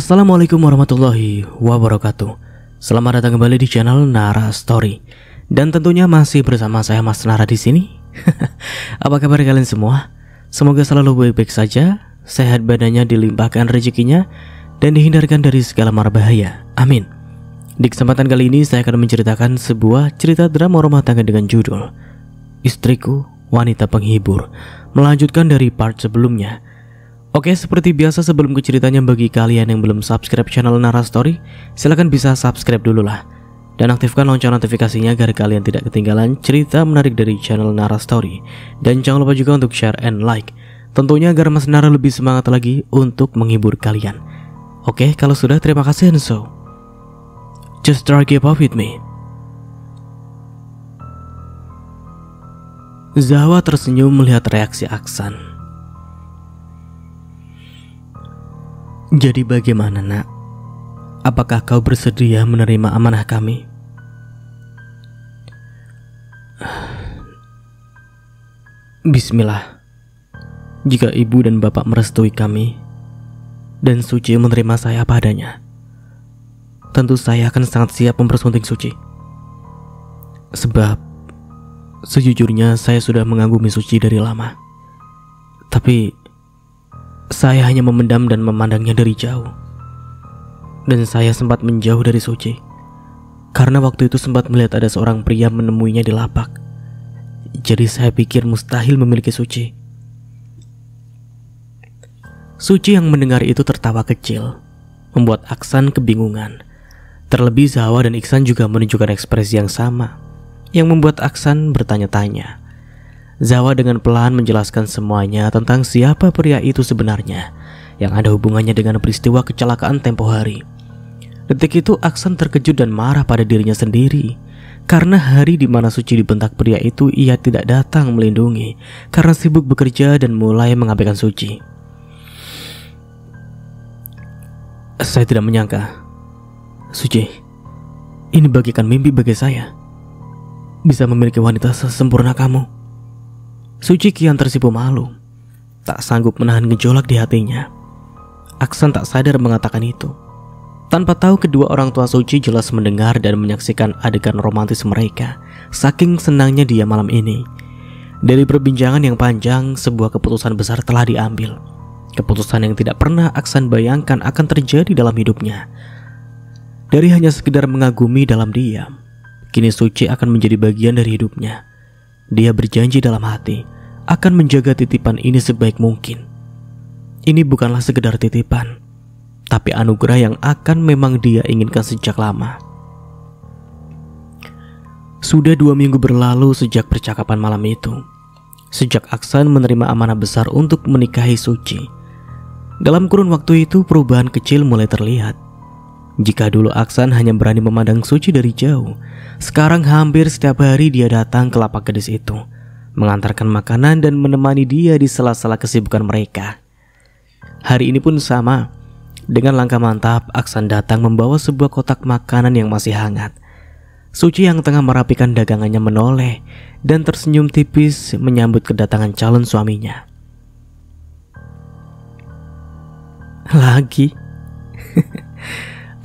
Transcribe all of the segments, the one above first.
Assalamualaikum warahmatullahi wabarakatuh. Selamat datang kembali di channel Nara Story. Dan tentunya masih bersama saya Mas Nara di sini. Apa kabar kalian semua? Semoga selalu baik-baik saja, sehat badannya, dilimpahkan rezekinya, dan dihindarkan dari segala mara bahaya. Amin. Di kesempatan kali ini saya akan menceritakan sebuah cerita drama rumah tangga dengan judul Istriku Wanita Penghibur, melanjutkan dari part sebelumnya. Oke, seperti biasa sebelum ke ceritanya, bagi kalian yang belum subscribe channel Nara Story, silahkan bisa subscribe dulu lah. Dan aktifkan lonceng notifikasinya agar kalian tidak ketinggalan cerita menarik dari channel Nara Story. Dan jangan lupa juga untuk share and like, tentunya agar Mas Nara lebih semangat lagi untuk menghibur kalian. Oke, kalau sudah, terima kasih and so just try keep up with me. Zawa tersenyum melihat reaksi Aksan. Jadi bagaimana, nak? Apakah kau bersedia menerima amanah kami? Bismillah. Jika ibu dan bapak merestui kami dan Suci menerima saya apa adanya, tentu saya akan sangat siap mempersunting Suci. Sebab sejujurnya saya sudah mengagumi Suci dari lama. Tapi saya hanya memendam dan memandangnya dari jauh. Dan saya sempat menjauh dari Suci karena waktu itu sempat melihat ada seorang pria menemuinya di lapak. Jadi saya pikir mustahil memiliki Suci. Suci yang mendengar itu tertawa kecil, membuat Aksan kebingungan. Terlebih Zawa dan Iksan juga menunjukkan ekspresi yang sama, yang membuat Aksan bertanya-tanya. Zawa dengan pelan menjelaskan semuanya tentang siapa pria itu sebenarnya, yang ada hubungannya dengan peristiwa kecelakaan tempo hari. Detik itu Aksan terkejut dan marah pada dirinya sendiri, karena hari di mana Suci dibentak pria itu ia tidak datang melindungi karena sibuk bekerja dan mulai mengabaikan Suci. Saya tidak menyangka, Suci, ini bagikan mimpi bagi saya, bisa memiliki wanita sesempurna kamu. Suci kian tersipu malu, tak sanggup menahan gejolak di hatinya. Aksan tak sadar mengatakan itu. Tanpa tahu, kedua orang tua Suci jelas mendengar dan menyaksikan adegan romantis mereka. Saking senangnya dia malam ini. Dari perbincangan yang panjang, sebuah keputusan besar telah diambil. Keputusan yang tidak pernah Aksan bayangkan akan terjadi dalam hidupnya. Dari hanya sekedar mengagumi dalam diam, kini Suci akan menjadi bagian dari hidupnya. Dia berjanji dalam hati akan menjaga titipan ini sebaik mungkin. Ini bukanlah sekedar titipan, tapi anugerah yang akan memang dia inginkan sejak lama. Sudah 2 minggu berlalu sejak percakapan malam itu, sejak Aksan menerima amanah besar untuk menikahi Suci. Dalam kurun waktu itu perubahan kecil mulai terlihat. Jika dulu Aksan hanya berani memandang Suci dari jauh, sekarang hampir setiap hari dia datang ke lapak gadis itu, mengantarkan makanan dan menemani dia di sela-sela kesibukan mereka. Hari ini pun sama. Dengan langkah mantap, Aksan datang membawa sebuah kotak makanan yang masih hangat. Suci yang tengah merapikan dagangannya menoleh dan tersenyum tipis menyambut kedatangan calon suaminya. Lagi?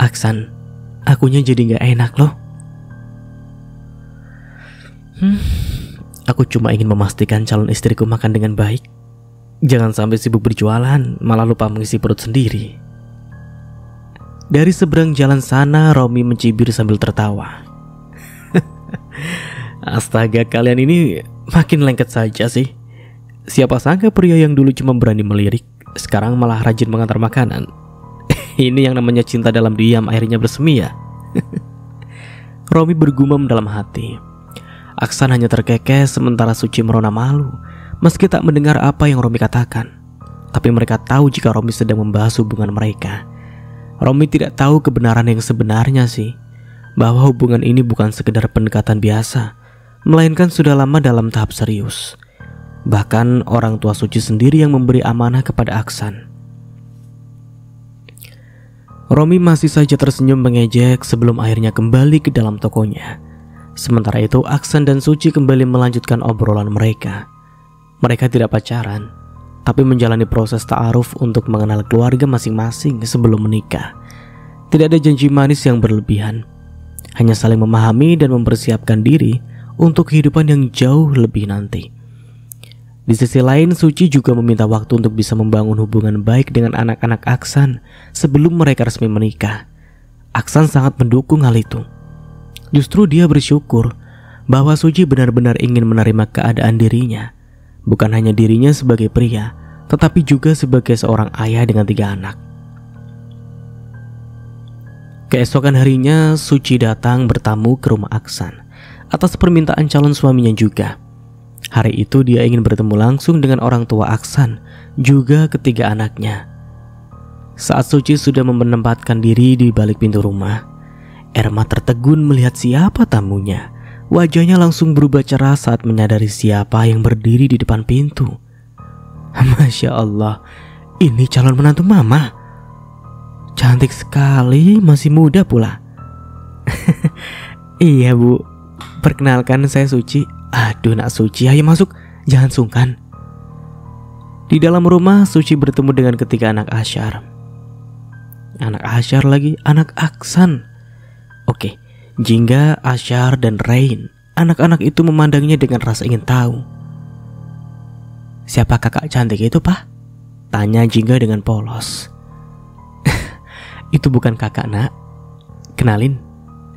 Aksan, akunya jadi gak enak loh. Aku cuma ingin memastikan calon istriku makan dengan baik. Jangan sampai sibuk berjualan malah lupa mengisi perut sendiri. Dari seberang jalan sana, Romi mencibir sambil tertawa. Astaga, kalian ini makin lengket saja sih. Siapa sangka pria yang dulu cuma berani melirik, sekarang malah rajin mengantar makanan. Ini yang namanya cinta dalam diam akhirnya bersemi ya. Romi bergumam dalam hati. Aksan hanya terkekeh sementara Suci merona malu meski tak mendengar apa yang Romi katakan. Tapi mereka tahu jika Romi sedang membahas hubungan mereka. Romi tidak tahu kebenaran yang sebenarnya sih, bahwa hubungan ini bukan sekedar pendekatan biasa, melainkan sudah lama dalam tahap serius. Bahkan orang tua Suci sendiri yang memberi amanah kepada Aksan. Romi masih saja tersenyum mengejek sebelum akhirnya kembali ke dalam tokonya. Sementara itu Aksan dan Suci kembali melanjutkan obrolan mereka. Mereka tidak pacaran, tapi menjalani proses ta'aruf untuk mengenal keluarga masing-masing sebelum menikah. Tidak ada janji manis yang berlebihan, hanya saling memahami dan mempersiapkan diri untuk kehidupan yang jauh lebih nanti. Di sisi lain, Suci juga meminta waktu untuk bisa membangun hubungan baik dengan anak-anak Aksan sebelum mereka resmi menikah. Aksan sangat mendukung hal itu. Justru dia bersyukur bahwa Suci benar-benar ingin menerima keadaan dirinya, bukan hanya dirinya sebagai pria, tetapi juga sebagai seorang ayah dengan 3 anak. Keesokan harinya, Suci datang bertamu ke rumah Aksan atas permintaan calon suaminya juga. Hari itu dia ingin bertemu langsung dengan orang tua Aksan, juga ketiga anaknya. Saat Suci sudah menempatkan diri di balik pintu rumah, Erma tertegun melihat siapa tamunya. Wajahnya langsung berubah cerah saat menyadari siapa yang berdiri di depan pintu. Masya Allah, ini calon menantu mama. Cantik sekali, masih muda pula. Iya bu, perkenalkan saya Suci. Aduh nak Suci, ayo masuk, jangan sungkan. Di dalam rumah, Suci bertemu dengan ketiga anak Asyar. Anak Asyar lagi, anak Aksan. Oke, Jingga, Asyar, dan Rain. Anak-anak itu memandangnya dengan rasa ingin tahu. Siapa kakak cantik itu, Pak? Tanya Jingga dengan polos. Itu bukan kakak, nak. Kenalin,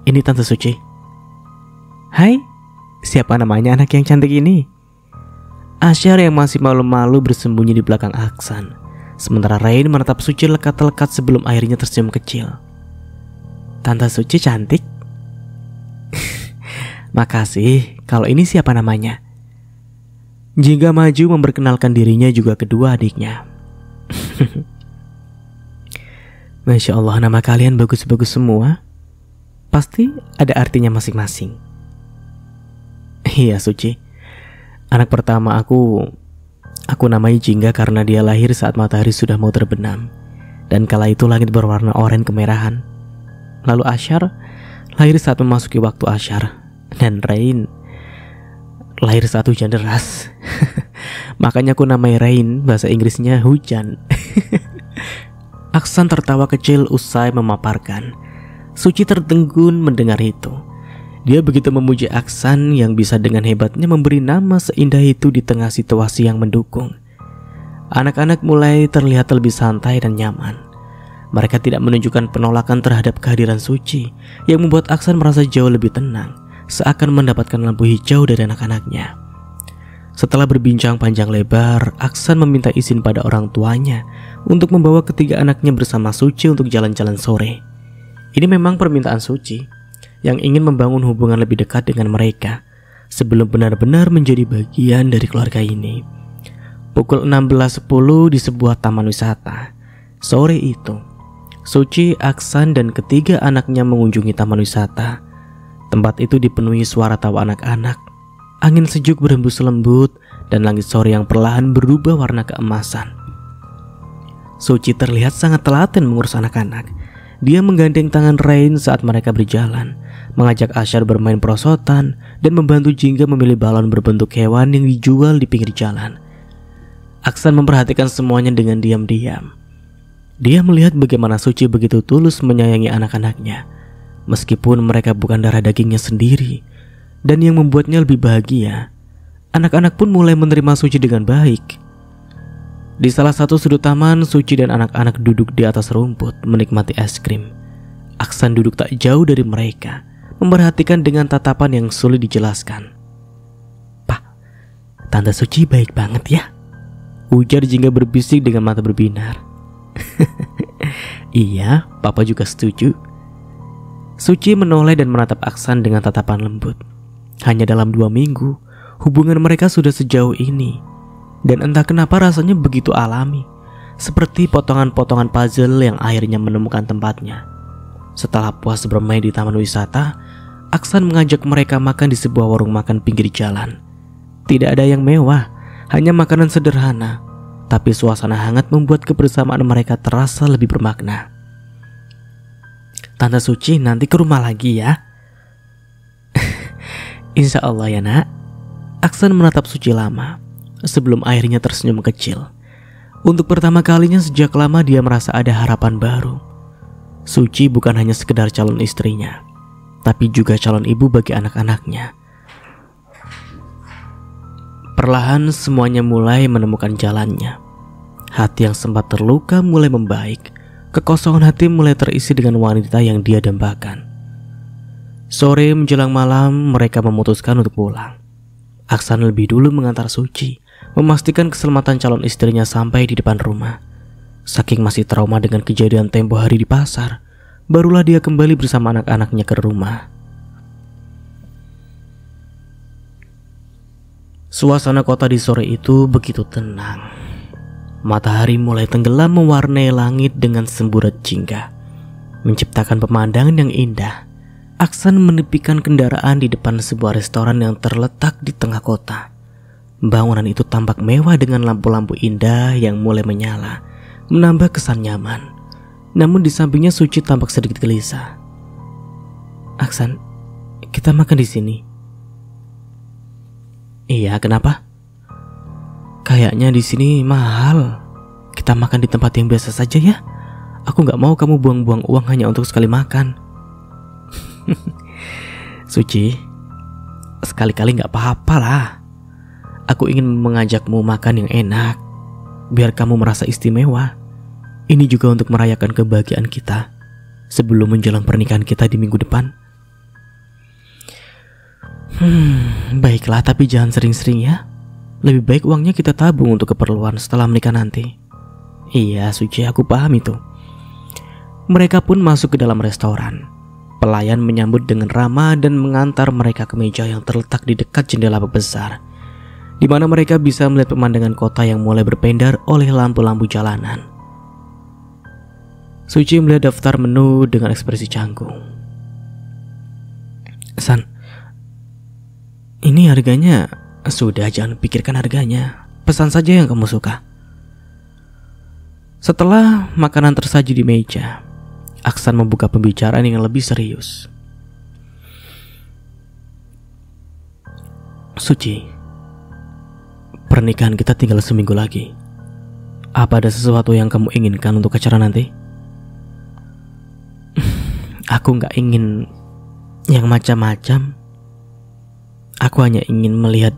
ini Tante Suci. Hai, siapa namanya anak yang cantik ini? Asyar yang masih malu-malu bersembunyi di belakang Aksan, sementara Rain menatap Suci lekat-lekat sebelum akhirnya tersenyum kecil. Tante Suci cantik. Makasih, kalau ini siapa namanya? Jingga maju memperkenalkan dirinya juga kedua adiknya. Masya Allah, nama kalian bagus-bagus semua. Pasti ada artinya masing-masing. Iya Suci, anak pertama aku namai Jingga karena dia lahir saat matahari sudah mau terbenam, dan kala itu langit berwarna oranye kemerahan. Lalu Asyar lahir saat memasuki waktu Asyar, dan Rain lahir saat hujan deras. Makanya aku namai Rain, bahasa Inggrisnya hujan. Aksan tertawa kecil usai memaparkan. Suci tertegun mendengar itu. Dia begitu memuji Aksan yang bisa dengan hebatnya memberi nama seindah itu di tengah situasi yang mendukung. Anak-anak mulai terlihat lebih santai dan nyaman. Mereka tidak menunjukkan penolakan terhadap kehadiran Suci, yang membuat Aksan merasa jauh lebih tenang, seakan mendapatkan lampu hijau dari anak-anaknya. Setelah berbincang panjang lebar, Aksan meminta izin pada orang tuanya untuk membawa ketiga anaknya bersama Suci untuk jalan-jalan sore. Ini memang permintaan Suci, yang ingin membangun hubungan lebih dekat dengan mereka sebelum benar-benar menjadi bagian dari keluarga ini. Pukul 16.10 di sebuah taman wisata. Sore itu, Suci, Aksan, dan ketiga anaknya mengunjungi taman wisata. Tempat itu dipenuhi suara tawa anak-anak. Angin sejuk berhembus lembut dan langit sore yang perlahan berubah warna keemasan. Suci terlihat sangat telaten mengurus anak-anak. Dia menggandeng tangan Rain saat mereka berjalan, mengajak Asyar bermain perosotan, dan membantu Jingga memilih balon berbentuk hewan yang dijual di pinggir jalan. Aksan memperhatikan semuanya dengan diam-diam. Dia melihat bagaimana Suci begitu tulus menyayangi anak-anaknya, meskipun mereka bukan darah dagingnya sendiri. Dan yang membuatnya lebih bahagia, anak-anak pun mulai menerima Suci dengan baik. Di salah satu sudut taman, Suci dan anak-anak duduk di atas rumput menikmati es krim. Aksan duduk tak jauh dari mereka, memperhatikan dengan tatapan yang sulit dijelaskan. Pak, Tante Suci baik banget ya, ujar Jingga berbisik dengan mata berbinar. Iya, Papa juga setuju. Suci menoleh dan menatap Aksan dengan tatapan lembut. Hanya dalam 2 minggu, hubungan mereka sudah sejauh ini. Dan entah kenapa rasanya begitu alami, seperti potongan-potongan puzzle yang akhirnya menemukan tempatnya. Setelah puas bermain di taman wisata, Aksan mengajak mereka makan di sebuah warung makan pinggir jalan. Tidak ada yang mewah, hanya makanan sederhana, tapi suasana hangat membuat kebersamaan mereka terasa lebih bermakna. Tante Suci nanti ke rumah lagi ya. Insya Allah ya nak. Aksan menatap Suci lama sebelum akhirnya tersenyum kecil. Untuk pertama kalinya sejak lama dia merasa ada harapan baru. Suci bukan hanya sekedar calon istrinya, tapi juga calon ibu bagi anak-anaknya. Perlahan semuanya mulai menemukan jalannya. Hati yang sempat terluka mulai membaik. Kekosongan hati mulai terisi dengan wanita yang dia dambakan. Sore menjelang malam mereka memutuskan untuk pulang. Aksan lebih dulu mengantar Suci, memastikan keselamatan calon istrinya sampai di depan rumah. Saking masih trauma dengan kejadian tempo hari di pasar, barulah dia kembali bersama anak-anaknya ke rumah. Suasana kota di sore itu begitu tenang. Matahari mulai tenggelam mewarnai langit dengan semburat jingga, menciptakan pemandangan yang indah. Aksan menepikan kendaraan di depan sebuah restoran yang terletak di tengah kota. Bangunan itu tampak mewah dengan lampu-lampu indah yang mulai menyala, menambah kesan nyaman. Namun di sampingnya Suci tampak sedikit gelisah. "Aksan, kita makan di sini." "Iya, kenapa?" "Kayaknya di sini mahal. Kita makan di tempat yang biasa saja ya. Aku gak mau kamu buang-buang uang hanya untuk sekali makan." "Suci, sekali-kali gak apa-apa lah. Aku ingin mengajakmu makan yang enak, biar kamu merasa istimewa. Ini juga untuk merayakan kebahagiaan kita sebelum menjelang pernikahan kita di minggu depan." Baiklah, tapi jangan sering-sering ya. Lebih baik uangnya kita tabung untuk keperluan setelah menikah nanti." "Iya Suci, aku paham itu." Mereka pun masuk ke dalam restoran. Pelayan menyambut dengan ramah dan mengantar mereka ke meja yang terletak di dekat jendela besar, di mana mereka bisa melihat pemandangan kota yang mulai berpendar oleh lampu-lampu jalanan. Suci melihat daftar menu dengan ekspresi canggung. "San, ini harganya." "Sudah, jangan pikirkan harganya. Pesan saja yang kamu suka." Setelah makanan tersaji di meja, Aksan membuka pembicaraan yang lebih serius. "Suci, pernikahan kita tinggal seminggu lagi. Apa ada sesuatu yang kamu inginkan untuk acara nanti?" "Aku gak ingin yang macam-macam. Aku hanya ingin melihat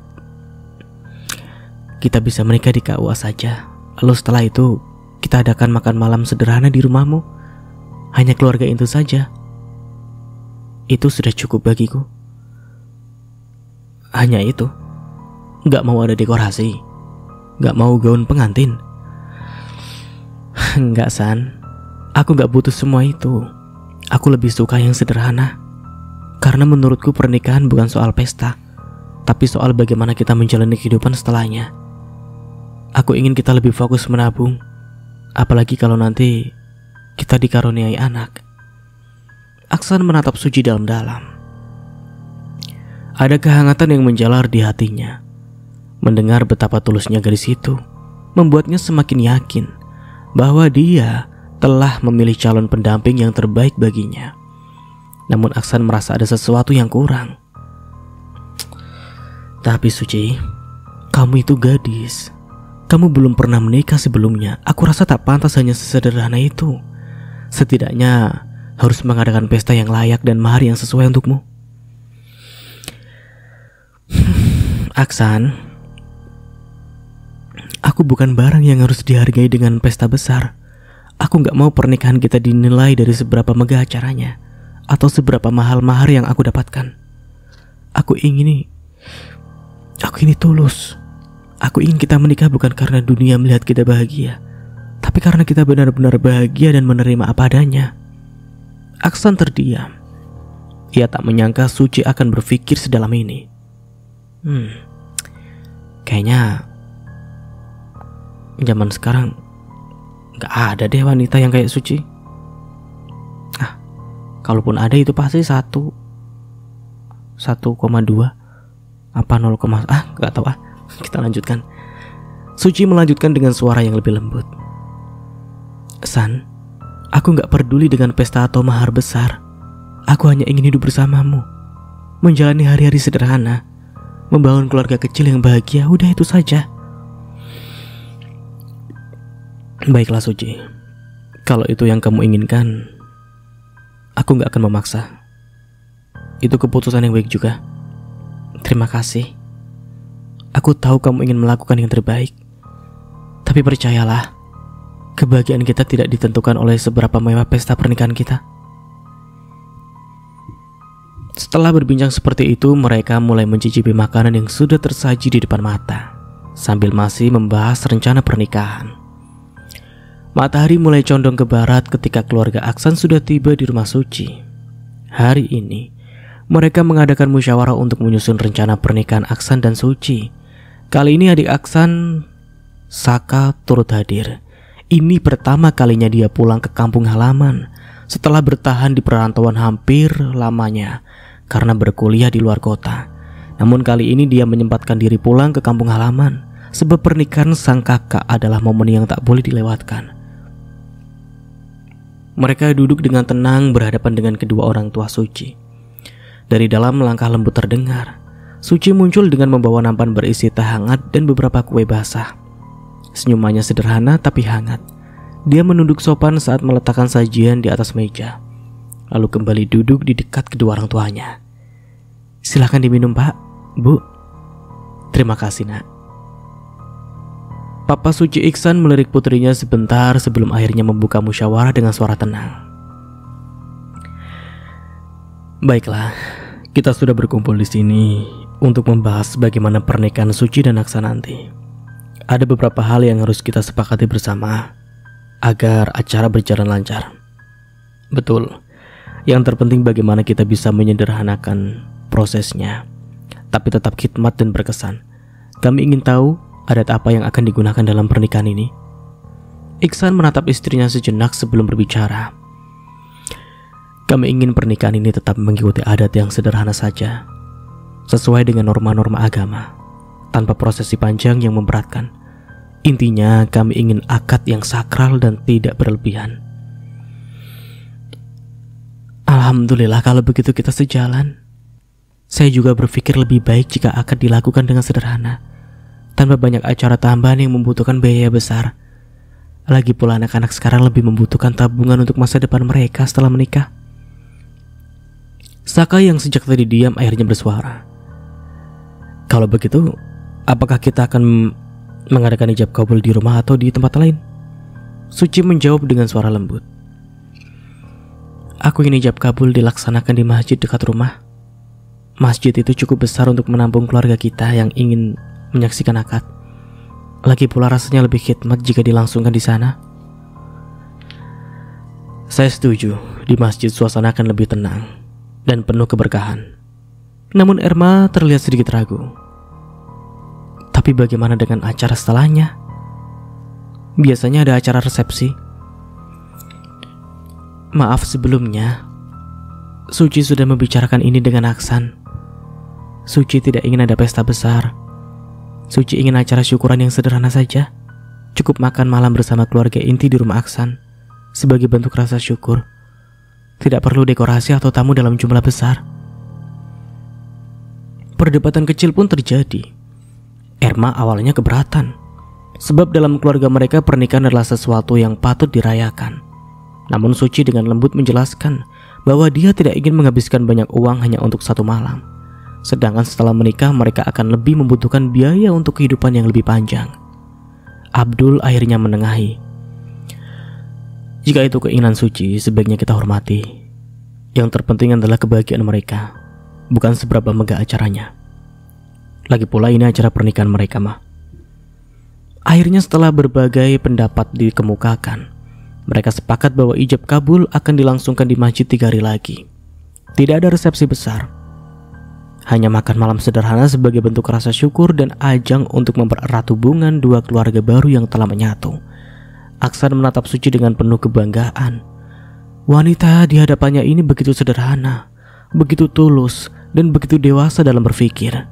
kita bisa menikah di KUA saja. Lalu setelah itu kita adakan makan malam sederhana di rumahmu. Hanya keluarga itu saja. Itu sudah cukup bagiku. Hanya itu. Gak mau ada dekorasi. Gak mau gaun pengantin." "Enggak San, aku gak butuh semua itu. Aku lebih suka yang sederhana. Karena menurutku pernikahan bukan soal pesta, tapi soal bagaimana kita menjalani kehidupan setelahnya. Aku ingin kita lebih fokus menabung. Apalagi kalau nanti kita dikaruniai anak." Aksan menatap Suci dalam-dalam. Ada kehangatan yang menjalar di hatinya. Mendengar betapa tulusnya gadis itu membuatnya semakin yakin bahwa dia telah memilih calon pendamping yang terbaik baginya. Namun Aksan merasa ada sesuatu yang kurang. "Tapi Suci, kamu itu gadis. Kamu belum pernah menikah sebelumnya. Aku rasa tak pantas hanya sesederhana itu. Setidaknya harus mengadakan pesta yang layak dan mahar yang sesuai untukmu." "Aksan, aku bukan barang yang harus dihargai dengan pesta besar. Aku gak mau pernikahan kita dinilai dari seberapa megah acaranya atau seberapa mahal mahar yang aku dapatkan. Aku ini tulus. Aku ingin kita menikah bukan karena dunia melihat kita bahagia, tapi karena kita benar-benar bahagia dan menerima apa adanya." Aksan terdiam. Ia tak menyangka Suci akan berpikir sedalam ini. Kayaknya zaman sekarang gak ada deh wanita yang kayak Suci. Kalaupun ada itu pasti 1,2 apa 0, gak tahu. Kita lanjutkan. Suci melanjutkan dengan suara yang lebih lembut. "San, aku gak peduli dengan pesta atau mahar besar. Aku hanya ingin hidup bersamamu, menjalani hari-hari sederhana, membangun keluarga kecil yang bahagia. Udah itu saja." Baiklah Suci, kalau itu yang kamu inginkan, aku gak akan memaksa. Itu keputusan yang baik juga. Terima kasih. Aku tahu kamu ingin melakukan yang terbaik. Tapi percayalah, kebahagiaan kita tidak ditentukan oleh seberapa mewah pesta pernikahan kita. Setelah berbincang seperti itu, mereka mulai mencicipi makanan yang sudah tersaji di depan mata, sambil masih membahas rencana pernikahan. Matahari mulai condong ke barat ketika keluarga Aksan sudah tiba di rumah Suci. Hari ini, mereka mengadakan musyawarah untuk menyusun rencana pernikahan Aksan dan Suci. Kali ini adik Aksan, Saka, turut hadir. Ini pertama kalinya dia pulang ke kampung halaman setelah bertahan di perantauan hampir lamanya karena berkuliah di luar kota. Namun kali ini dia menyempatkan diri pulang ke kampung halaman sebab pernikahan sang kakak adalah momen yang tak boleh dilewatkan. Mereka duduk dengan tenang berhadapan dengan kedua orang tua Suci. Dari dalam langkah lembut terdengar. Suci muncul dengan membawa nampan berisi teh hangat dan beberapa kue basah. Senyumannya sederhana tapi hangat. Dia menunduk sopan saat meletakkan sajian di atas meja, lalu kembali duduk di dekat kedua orang tuanya. Silakan diminum Pak, Bu. Terima kasih Nak. Papa Suci Iksan melirik putrinya sebentar sebelum akhirnya membuka musyawarah dengan suara tenang. Baiklah, kita sudah berkumpul di sini untuk membahas bagaimana pernikahan Suci dan Aksan nanti. Ada beberapa hal yang harus kita sepakati bersama agar acara berjalan lancar. Betul, yang terpenting bagaimana kita bisa menyederhanakan prosesnya, tapi tetap khidmat dan berkesan. Kami ingin tahu adat apa yang akan digunakan dalam pernikahan ini. Iksan menatap istrinya sejenak sebelum berbicara. Kami ingin pernikahan ini tetap mengikuti adat yang sederhana saja, sesuai dengan norma-norma agama, tanpa prosesi panjang yang memberatkan. Intinya kami ingin akad yang sakral dan tidak berlebihan. Alhamdulillah kalau begitu kita sejalan. Saya juga berpikir lebih baik jika akad dilakukan dengan sederhana, tanpa banyak acara tambahan yang membutuhkan biaya besar. Lagi pula anak-anak sekarang lebih membutuhkan tabungan untuk masa depan mereka setelah menikah. Saka yang sejak tadi diam akhirnya bersuara. Kalau begitu, apakah kita akan mengadakan ijab kabul di rumah atau di tempat lain? Suci menjawab dengan suara lembut. Aku ingin ijab kabul dilaksanakan di masjid dekat rumah. Masjid itu cukup besar untuk menampung keluarga kita yang ingin menyaksikan akad. Lagi pula rasanya lebih khidmat jika dilangsungkan di sana. Saya setuju, di masjid suasana akan lebih tenang dan penuh keberkahan. Namun Erma terlihat sedikit ragu. Tapi bagaimana dengan acara setelahnya? Biasanya ada acara resepsi. Maaf sebelumnya, Suci sudah membicarakan ini dengan Aksan. Suci tidak ingin ada pesta besar. Suci ingin acara syukuran yang sederhana saja. Cukup makan malam bersama keluarga inti di rumah Aksan sebagai bentuk rasa syukur. Tidak perlu dekorasi atau tamu dalam jumlah besar. Perdebatan kecil pun terjadi. Erma awalnya keberatan, sebab dalam keluarga mereka pernikahan adalah sesuatu yang patut dirayakan. Namun Suci dengan lembut menjelaskan bahwa dia tidak ingin menghabiskan banyak uang hanya untuk satu malam. Sedangkan setelah menikah mereka akan lebih membutuhkan biaya untuk kehidupan yang lebih panjang. Abdul akhirnya menengahi. Jika itu keinginan Suci, sebaiknya kita hormati. Yang terpenting adalah kebahagiaan mereka, bukan seberapa megah acaranya. Lagi pula ini acara pernikahan mereka mah. Akhirnya setelah berbagai pendapat dikemukakan, mereka sepakat bahwa ijab kabul akan dilangsungkan di masjid 3 hari lagi. Tidak ada resepsi besar, hanya makan malam sederhana sebagai bentuk rasa syukur dan ajang untuk mempererat hubungan dua keluarga baru yang telah menyatu. Aksan menatap Suci dengan penuh kebanggaan. Wanita di hadapannya ini begitu sederhana, begitu tulus, dan begitu dewasa dalam berpikir.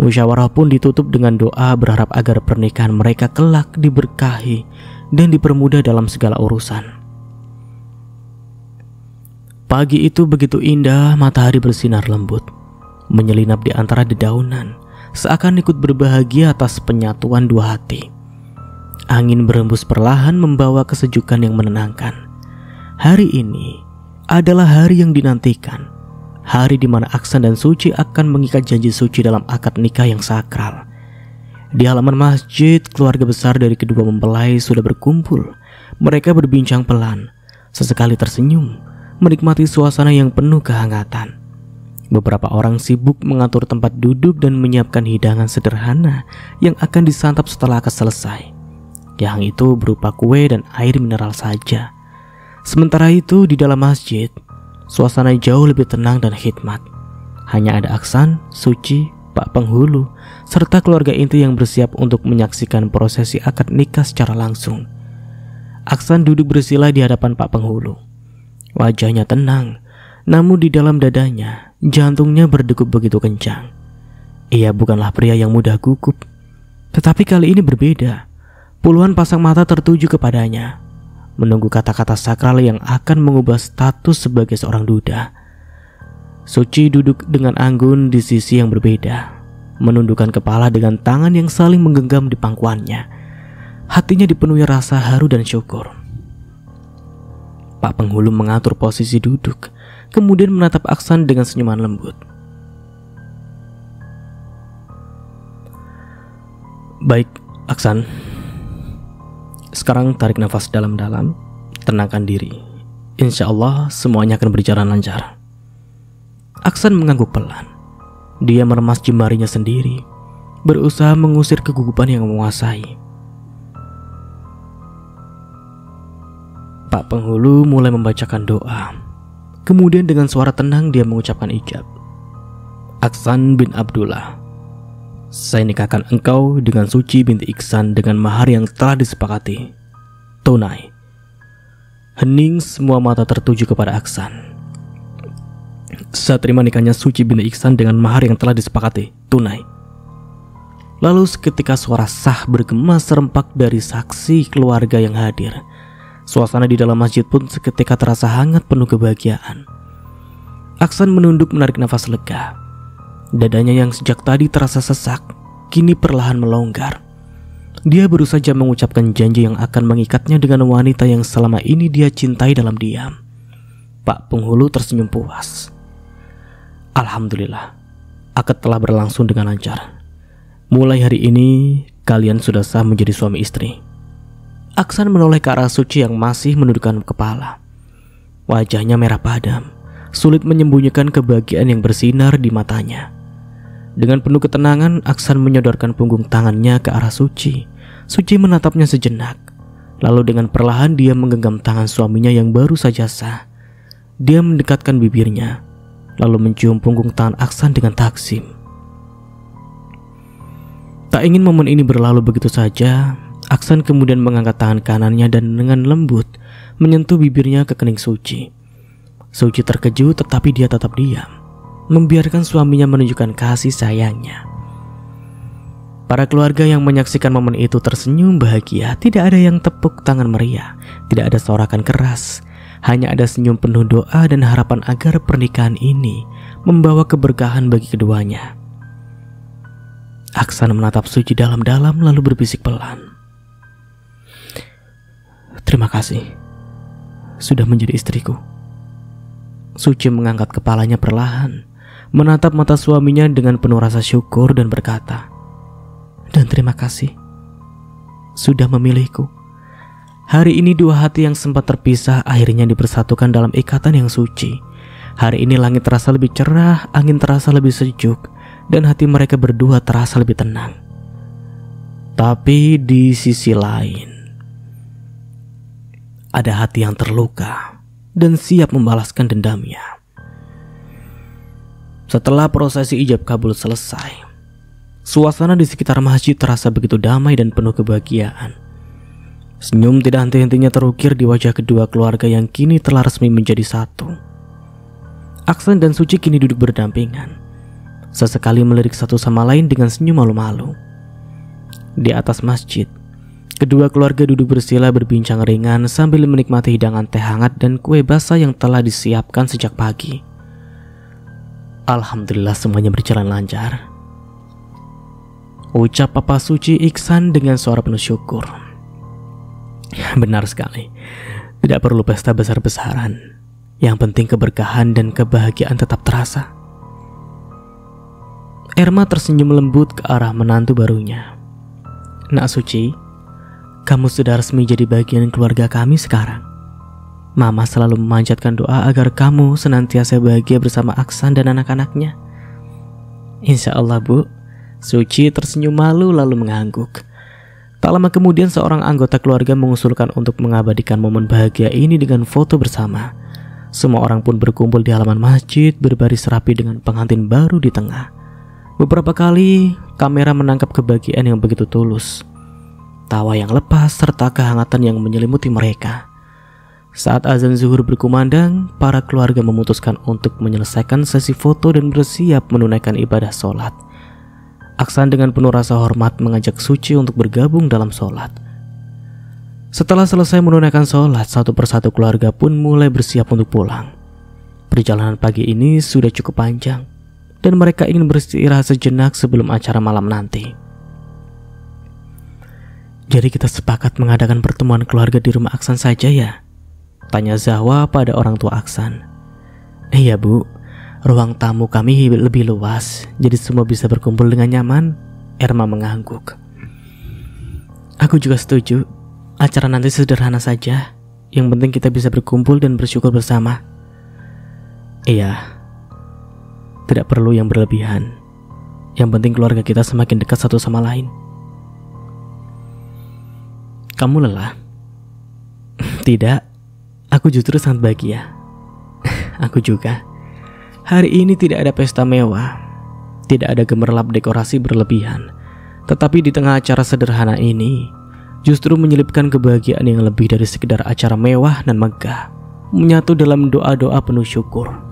Musyawarah pun ditutup dengan doa berharap agar pernikahan mereka kelak diberkahi dan dipermudah dalam segala urusan. Pagi itu begitu indah, matahari bersinar lembut, menyelinap di antara dedaunan, seakan ikut berbahagia atas penyatuan dua hati. Angin berembus perlahan membawa kesejukan yang menenangkan. Hari ini adalah hari yang dinantikan. Hari di mana Aksan dan Suci akan mengikat janji suci dalam akad nikah yang sakral. Di halaman masjid, keluarga besar dari kedua mempelai sudah berkumpul. Mereka berbincang pelan, sesekali tersenyum, menikmati suasana yang penuh kehangatan. Beberapa orang sibuk mengatur tempat duduk dan menyiapkan hidangan sederhana yang akan disantap setelah akad selesai. Yang itu berupa kue dan air mineral saja. Sementara itu di dalam masjid, suasana jauh lebih tenang dan hikmat. Hanya ada Aksan, Suci, Pak Penghulu, serta keluarga inti yang bersiap untuk menyaksikan prosesi akad nikah secara langsung. Aksan duduk bersila di hadapan Pak Penghulu. Wajahnya tenang, namun di dalam dadanya, jantungnya berdegup begitu kencang. Ia bukanlah pria yang mudah gugup, tetapi kali ini berbeda. Puluhan pasang mata tertuju kepadanya, menunggu kata-kata sakral yang akan mengubah status sebagai seorang duda. Suci duduk dengan anggun di sisi yang berbeda, menundukkan kepala dengan tangan yang saling menggenggam di pangkuannya. Hatinya dipenuhi rasa haru dan syukur. Pak Penghulu mengatur posisi duduk, kemudian menatap Aksan dengan senyuman lembut. Baik, Aksan. Sekarang tarik nafas dalam-dalam, tenangkan diri. Insya Allah semuanya akan berjalan lancar. Aksan mengangguk pelan. Dia meremas jemarinya sendiri, berusaha mengusir kegugupan yang menguasai. Pak Penghulu mulai membacakan doa. Kemudian dengan suara tenang dia mengucapkan ijab. Aksan bin Abdullah, saya nikahkan engkau dengan Suci binti Iksan dengan mahar yang telah disepakati, tunai. Hening semua mata tertuju kepada Aksan. Saya terima nikahnya Suci binti Iksan dengan mahar yang telah disepakati, tunai. Lalu seketika suara sah bergema serempak dari saksi keluarga yang hadir. Suasana di dalam masjid pun seketika terasa hangat penuh kebahagiaan. Aksan menunduk menarik nafas lega. Dadanya yang sejak tadi terasa sesak, kini perlahan melonggar. Dia baru saja mengucapkan janji yang akan mengikatnya dengan wanita yang selama ini dia cintai dalam diam. Pak Penghulu tersenyum puas. Alhamdulillah, akad telah berlangsung dengan lancar. Mulai hari ini, kalian sudah sah menjadi suami istri. Aksan menoleh ke arah Suci yang masih menundukkan kepala. Wajahnya merah padam, sulit menyembunyikan kebahagiaan yang bersinar di matanya. Dengan penuh ketenangan, Aksan menyodorkan punggung tangannya ke arah Suci. Suci menatapnya sejenak. Lalu dengan perlahan dia menggenggam tangan suaminya yang baru saja sah. Dia mendekatkan bibirnya, lalu mencium punggung tangan Aksan dengan takzim. Tak ingin momen ini berlalu begitu saja, Aksan kemudian mengangkat tangan kanannya dan dengan lembut menyentuh bibirnya ke kening Suci. Suci terkejut tetapi dia tetap diam, membiarkan suaminya menunjukkan kasih sayangnya. Para keluarga yang menyaksikan momen itu tersenyum bahagia. Tidak ada yang tepuk tangan meriah, tidak ada sorakan keras. Hanya ada senyum penuh doa dan harapan agar pernikahan ini membawa keberkahan bagi keduanya. Aksan menatap Suci dalam-dalam lalu berbisik pelan. Terima kasih sudah menjadi istriku. Suci mengangkat kepalanya perlahan, menatap mata suaminya dengan penuh rasa syukur dan berkata, dan terima kasih sudah memilihku. Hari ini dua hati yang sempat terpisah akhirnya dipersatukan dalam ikatan yang suci. Hari ini langit terasa lebih cerah, angin terasa lebih sejuk, dan hati mereka berdua terasa lebih tenang. Tapi di sisi lain, ada hati yang terluka dan siap membalaskan dendamnya. Setelah prosesi ijab kabul selesai, suasana di sekitar masjid terasa begitu damai dan penuh kebahagiaan. Senyum tidak henti-hentinya terukir di wajah kedua keluarga yang kini telah resmi menjadi satu. Aksan dan Suci kini duduk berdampingan, sesekali melirik satu sama lain dengan senyum malu-malu. Di atas masjid, kedua keluarga duduk bersila berbincang ringan sambil menikmati hidangan teh hangat dan kue basah yang telah disiapkan sejak pagi. Alhamdulillah semuanya berjalan lancar, ucap Papa Suci Iksan dengan suara penuh syukur. Benar sekali. Tidak perlu pesta besar-besaran. Yang penting keberkahan dan kebahagiaan tetap terasa. Erma tersenyum lembut ke arah menantu barunya. Nak Suci, kamu sudah resmi jadi bagian keluarga kami sekarang. Mama selalu memanjatkan doa agar kamu senantiasa bahagia bersama Aksan dan anak-anaknya. Insya Allah, Bu. Suci tersenyum malu lalu mengangguk. Tak lama kemudian seorang anggota keluarga mengusulkan untuk mengabadikan momen bahagia ini dengan foto bersama. Semua orang pun berkumpul di halaman masjid berbaris rapi dengan pengantin baru di tengah. Beberapa kali kamera menangkap kebahagiaan yang begitu tulus, tawa yang lepas serta kehangatan yang menyelimuti mereka. Saat azan zuhur berkumandang, para keluarga memutuskan untuk menyelesaikan sesi foto dan bersiap menunaikan ibadah sholat. Aksan dengan penuh rasa hormat mengajak Suci untuk bergabung dalam sholat. Setelah selesai menunaikan sholat, satu persatu keluarga pun mulai bersiap untuk pulang. Perjalanan pagi ini sudah cukup panjang, dan mereka ingin beristirahat sejenak sebelum acara malam nanti. Jadi kita sepakat mengadakan pertemuan keluarga di rumah Aksan saja ya? Tanya Zahwa pada orang tua Aksan. Iya Bu, ruang tamu kami lebih luas, jadi semua bisa berkumpul dengan nyaman. Erma mengangguk. Aku juga setuju. Acara nanti sederhana saja. Yang penting kita bisa berkumpul dan bersyukur bersama. Iya, tidak perlu yang berlebihan. Yang penting keluarga kita semakin dekat satu sama lain. Kamu lelah? Tidak, aku justru sangat bahagia. Aku juga. Hari ini tidak ada pesta mewah, tidak ada gemerlap dekorasi berlebihan. Tetapi di tengah acara sederhana ini, justru menyelipkan kebahagiaan yang lebih dari sekedar acara mewah dan megah, menyatu dalam doa-doa penuh syukur.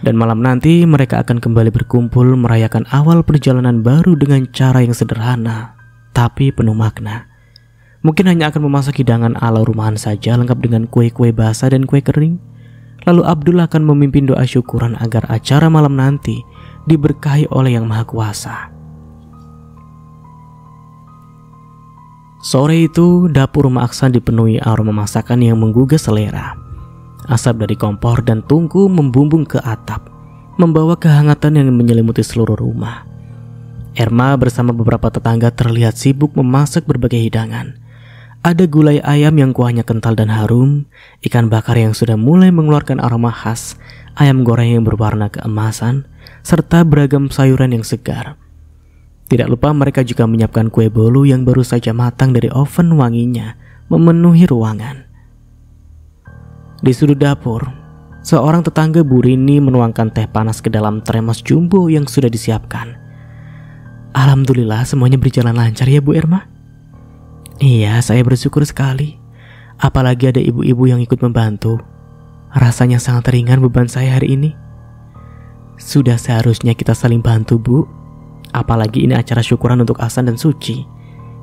Dan malam nanti mereka akan kembali berkumpul merayakan awal perjalanan baru dengan cara yang sederhana, tapi penuh makna. Mungkin hanya akan memasak hidangan ala rumahan saja lengkap dengan kue-kue basah dan kue kering. Lalu Abdul akan memimpin doa syukuran agar acara malam nanti diberkahi oleh Yang Maha Kuasa. Sore itu, dapur rumah Aksan dipenuhi aroma masakan yang menggugah selera. Asap dari kompor dan tungku membumbung ke atap, membawa kehangatan yang menyelimuti seluruh rumah. Erma bersama beberapa tetangga terlihat sibuk memasak berbagai hidangan. Ada gulai ayam yang kuahnya kental dan harum, ikan bakar yang sudah mulai mengeluarkan aroma khas, ayam goreng yang berwarna keemasan, serta beragam sayuran yang segar. Tidak lupa mereka juga menyiapkan kue bolu yang baru saja matang dari oven, wanginya memenuhi ruangan. Di sudut dapur, seorang tetangga Bu Rini menuangkan teh panas ke dalam termos jumbo yang sudah disiapkan. Alhamdulillah semuanya berjalan lancar ya Bu Erma. Iya, saya bersyukur sekali. Apalagi ada ibu-ibu yang ikut membantu. Rasanya sangat ringan beban saya hari ini. Sudah seharusnya kita saling bantu Bu. Apalagi ini acara syukuran untuk Aksan dan Suci.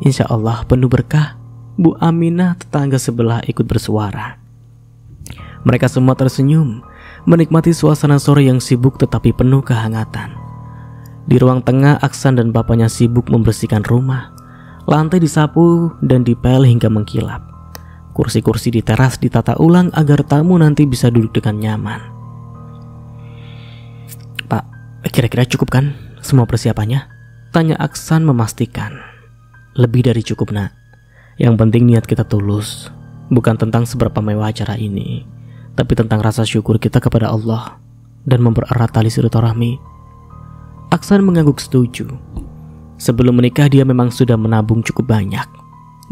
Insya Allah penuh berkah. Bu Aminah tetangga sebelah ikut bersuara. Mereka semua tersenyum, menikmati suasana sore yang sibuk tetapi penuh kehangatan. Di ruang tengah, Aksan dan bapaknya sibuk membersihkan rumah. Lantai disapu dan dipel hingga mengkilap. Kursi-kursi di teras ditata ulang agar tamu nanti bisa duduk dengan nyaman. Pak, kira-kira cukup kan semua persiapannya? Tanya Aksan memastikan. Lebih dari cukup nak. Yang penting niat kita tulus. Bukan tentang seberapa mewah acara ini, tapi tentang rasa syukur kita kepada Allah dan mempererat tali silaturahmi. Aksan mengangguk setuju. Sebelum menikah dia memang sudah menabung cukup banyak.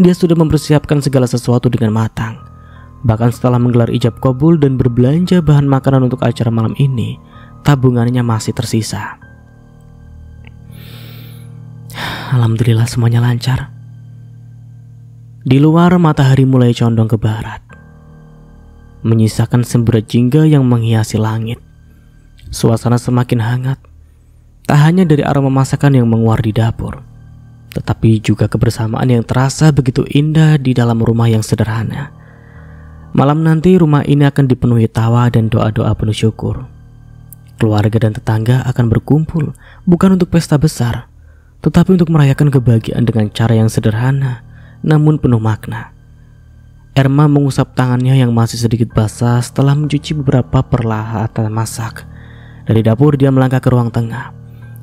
Dia sudah mempersiapkan segala sesuatu dengan matang. Bahkan setelah menggelar ijab qabul dan berbelanja bahan makanan untuk acara malam ini, tabungannya masih tersisa. Alhamdulillah semuanya lancar. Di luar matahari mulai condong ke barat, menyisakan semburat jingga yang menghiasi langit. Suasana semakin hangat, tak hanya dari aroma masakan yang menguar di dapur, tetapi juga kebersamaan yang terasa begitu indah di dalam rumah yang sederhana. Malam nanti rumah ini akan dipenuhi tawa dan doa-doa penuh syukur. Keluarga dan tetangga akan berkumpul bukan untuk pesta besar, tetapi untuk merayakan kebahagiaan dengan cara yang sederhana namun penuh makna. Erma mengusap tangannya yang masih sedikit basah setelah mencuci beberapa peralatan masak. Dari dapur dia melangkah ke ruang tengah,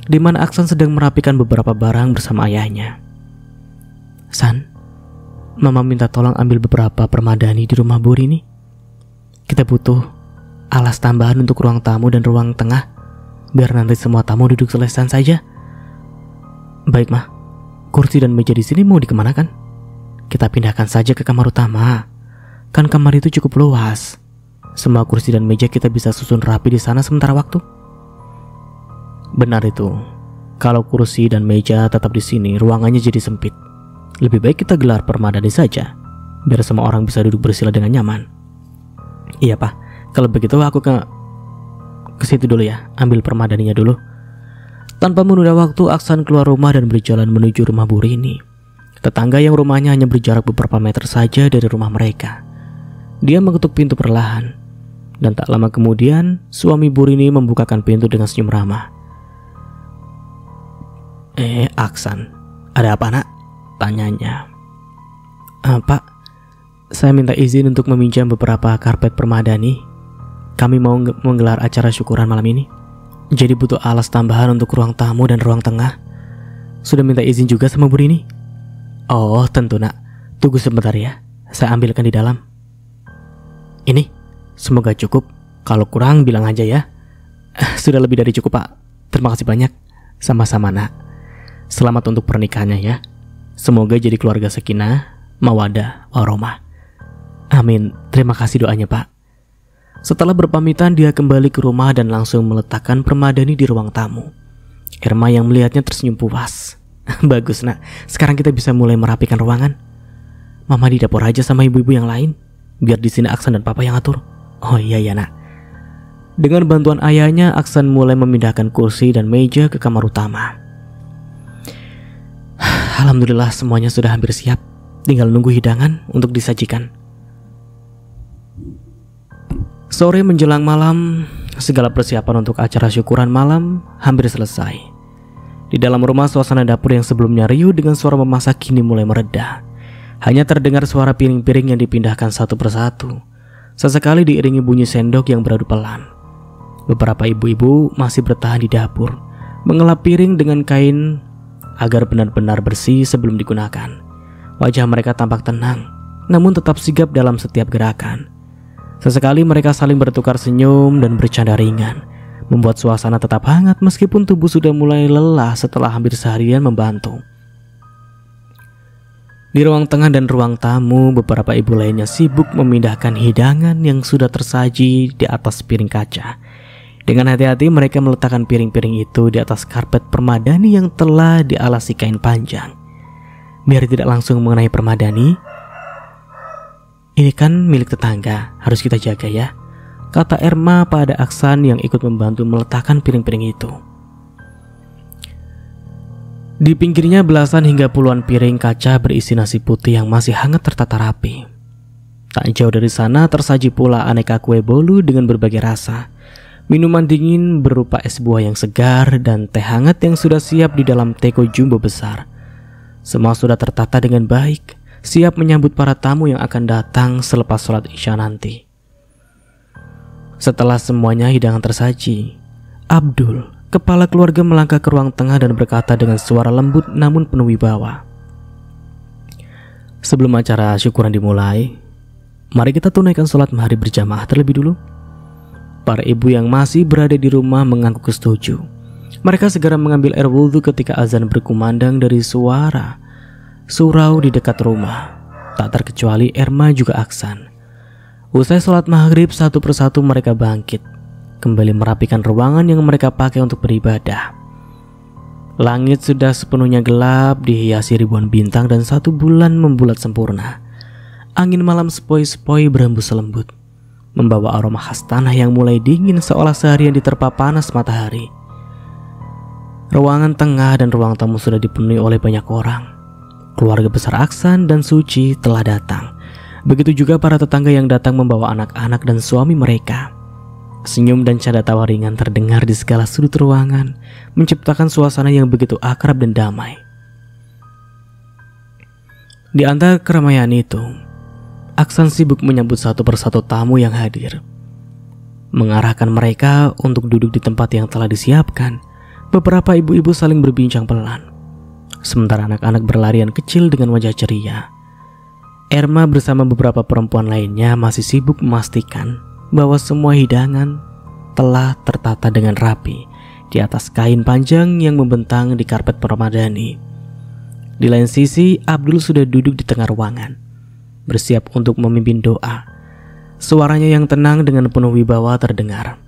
di mana Aksan sedang merapikan beberapa barang bersama ayahnya. San, Mama minta tolong ambil beberapa permadani di rumah Bu Rini. Kita butuh alas tambahan untuk ruang tamu dan ruang tengah, biar nanti semua tamu duduk selesai saja. Baik, Mah. Kursi dan meja di sini mau dikemanakan? Kita pindahkan saja ke kamar utama. Kan kamar itu cukup luas. Semua kursi dan meja kita bisa susun rapi di sana sementara waktu. Benar itu. Kalau kursi dan meja tetap di sini, ruangannya jadi sempit. Lebih baik kita gelar permadani saja, biar semua orang bisa duduk bersila dengan nyaman. Iya, Pak. Kalau begitu aku ke situ dulu ya, ambil permadaninya dulu. Tanpa menunda waktu, Aksan keluar rumah dan berjalan menuju rumah Bu Rini. Tetangga yang rumahnya hanya berjarak beberapa meter saja dari rumah mereka. Dia mengetuk pintu perlahan, dan tak lama kemudian suami Bu Rini membukakan pintu dengan senyum ramah. Aksan, ada apa, Nak? Tanyanya. Pak, saya minta izin untuk meminjam beberapa karpet permadani. Kami mau menggelar acara syukuran malam ini. Jadi butuh alas tambahan untuk ruang tamu dan ruang tengah. Sudah minta izin juga sama Bu Rini? Oh, tentu, Nak. Tunggu sebentar ya. Saya ambilkan di dalam. Ini, semoga cukup. Kalau kurang bilang aja ya. Sudah lebih dari cukup, Pak. Terima kasih banyak. Sama-sama, Nak. Selamat untuk pernikahannya ya. Semoga jadi keluarga sakinah, mawaddah, warahmah. Amin. Terima kasih doanya, Pak. Setelah berpamitan, dia kembali ke rumah dan langsung meletakkan permadani di ruang tamu. Erma yang melihatnya tersenyum puas. Bagus, Nak. Sekarang kita bisa mulai merapikan ruangan. Mama di dapur aja sama ibu-ibu yang lain, biar di sini Aksan dan Papa yang atur. Oh iya ya, Nak. Dengan bantuan ayahnya, Aksan mulai memindahkan kursi dan meja ke kamar utama. Alhamdulillah semuanya sudah hampir siap. Tinggal nunggu hidangan untuk disajikan. Sore menjelang malam, segala persiapan untuk acara syukuran malam hampir selesai. Di dalam rumah, suasana dapur yang sebelumnya riuh dengan suara memasak kini mulai mereda. Hanya terdengar suara piring-piring yang dipindahkan satu persatu, sesekali diiringi bunyi sendok yang beradu pelan. Beberapa ibu-ibu masih bertahan di dapur, mengelap piring dengan kain agar benar-benar bersih sebelum digunakan. Wajah mereka tampak tenang, namun tetap sigap dalam setiap gerakan. Sesekali mereka saling bertukar senyum dan bercanda ringan, membuat suasana tetap hangat meskipun tubuh sudah mulai lelah setelah hampir seharian membantu. Di ruang tengah dan ruang tamu, beberapa ibu lainnya sibuk memindahkan hidangan yang sudah tersaji di atas piring kaca. Dengan hati-hati mereka meletakkan piring-piring itu di atas karpet permadani yang telah dialasi kain panjang. Biar tidak langsung mengenai permadani, ini kan milik tetangga, harus kita jaga ya, kata Erma pada Aksan yang ikut membantu meletakkan piring-piring itu. Di pinggirnya belasan hingga puluhan piring kaca berisi nasi putih yang masih hangat tertata rapi. Tak jauh dari sana tersaji pula aneka kue bolu dengan berbagai rasa, minuman dingin berupa es buah yang segar, dan teh hangat yang sudah siap di dalam teko jumbo besar. Semua sudah tertata dengan baik, siap menyambut para tamu yang akan datang selepas sholat Isya nanti. Setelah semuanya hidangan tersaji, Abdul, kepala keluarga, melangkah ke ruang tengah dan berkata dengan suara lembut namun penuh wibawa. Sebelum acara syukuran dimulai, mari kita tunaikan sholat maghrib berjamaah terlebih dulu. Para ibu yang masih berada di rumah mengangguk setuju. Mereka segera mengambil air wudhu ketika azan berkumandang dari suara surau di dekat rumah. Tak terkecuali Erma juga Aksan. Usai sholat maghrib, satu persatu mereka bangkit, kembali merapikan ruangan yang mereka pakai untuk beribadah. Langit sudah sepenuhnya gelap, dihiasi ribuan bintang dan satu bulan membulat sempurna. Angin malam sepoi-sepoi berhembus lembut, membawa aroma khas tanah yang mulai dingin seolah seharian diterpa panas matahari. Ruangan tengah dan ruang tamu sudah dipenuhi oleh banyak orang. Keluarga besar Aksan dan Suci telah datang. Begitu juga para tetangga yang datang membawa anak-anak dan suami mereka. Senyum dan canda tawa ringan terdengar di segala sudut ruangan, menciptakan suasana yang begitu akrab dan damai. Di antara keramaian itu, Aksan sibuk menyambut satu persatu tamu yang hadir. Mengarahkan mereka untuk duduk di tempat yang telah disiapkan. Beberapa ibu-ibu saling berbincang pelan, sementara anak-anak berlarian kecil dengan wajah ceria. Erma bersama beberapa perempuan lainnya masih sibuk memastikan bahwa semua hidangan telah tertata dengan rapi di atas kain panjang yang membentang di karpet permadani. Di lain sisi, Abdul sudah duduk di tengah ruangan, bersiap untuk memimpin doa. Suaranya yang tenang dengan penuh wibawa terdengar,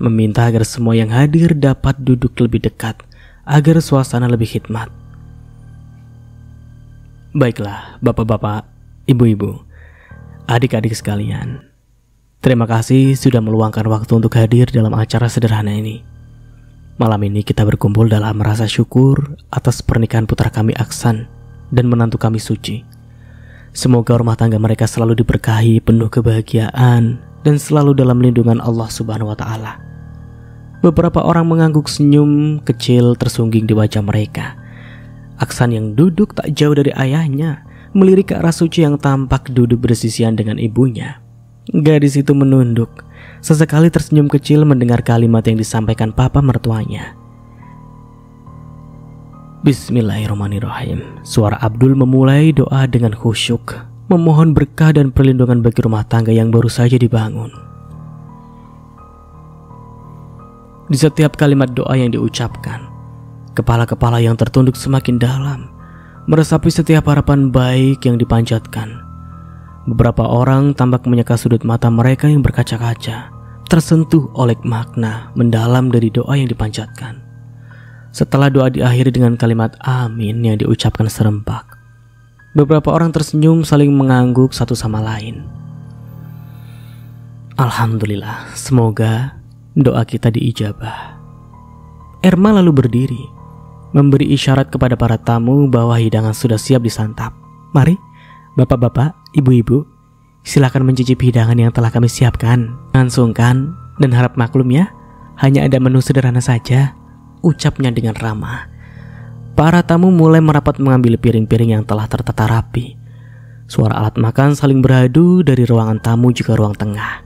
meminta agar semua yang hadir dapat duduk lebih dekat agar suasana lebih khidmat. Baiklah, bapak-bapak, ibu-ibu, adik-adik sekalian, terima kasih sudah meluangkan waktu untuk hadir dalam acara sederhana ini. Malam ini kita berkumpul dalam rasa syukur atas pernikahan putra kami Aksan dan menantu kami Suci. Semoga rumah tangga mereka selalu diberkahi penuh kebahagiaan dan selalu dalam lindungan Allah Subhanahu wa Ta'ala. Beberapa orang mengangguk senyum kecil tersungging di wajah mereka. Aksan yang duduk tak jauh dari ayahnya melirik ke arah Suci yang tampak duduk bersisian dengan ibunya. Gadis itu menunduk, sesekali tersenyum kecil mendengar kalimat yang disampaikan papa mertuanya. Bismillahirrahmanirrahim. Suara Abdul memulai doa dengan khusyuk, memohon berkah dan perlindungan bagi rumah tangga yang baru saja dibangun. Di setiap kalimat doa yang diucapkan, kepala-kepala yang tertunduk semakin dalam, meresapi setiap harapan baik yang dipanjatkan. Beberapa orang tampak menyeka sudut mata mereka yang berkaca-kaca, tersentuh oleh makna mendalam dari doa yang dipanjatkan. Setelah doa diakhiri dengan kalimat amin yang diucapkan serempak, beberapa orang tersenyum saling mengangguk satu sama lain. Alhamdulillah, semoga doa kita diijabah. Erma lalu berdiri, memberi isyarat kepada para tamu bahwa hidangan sudah siap disantap. Mari, bapak-bapak, ibu-ibu, silakan mencicipi hidangan yang telah kami siapkan. Jangan sungkan dan harap maklum ya, hanya ada menu sederhana saja, ucapnya dengan ramah. Para tamu mulai merapat mengambil piring-piring yang telah tertata rapi. Suara alat makan saling beradu dari ruangan tamu juga ruang tengah.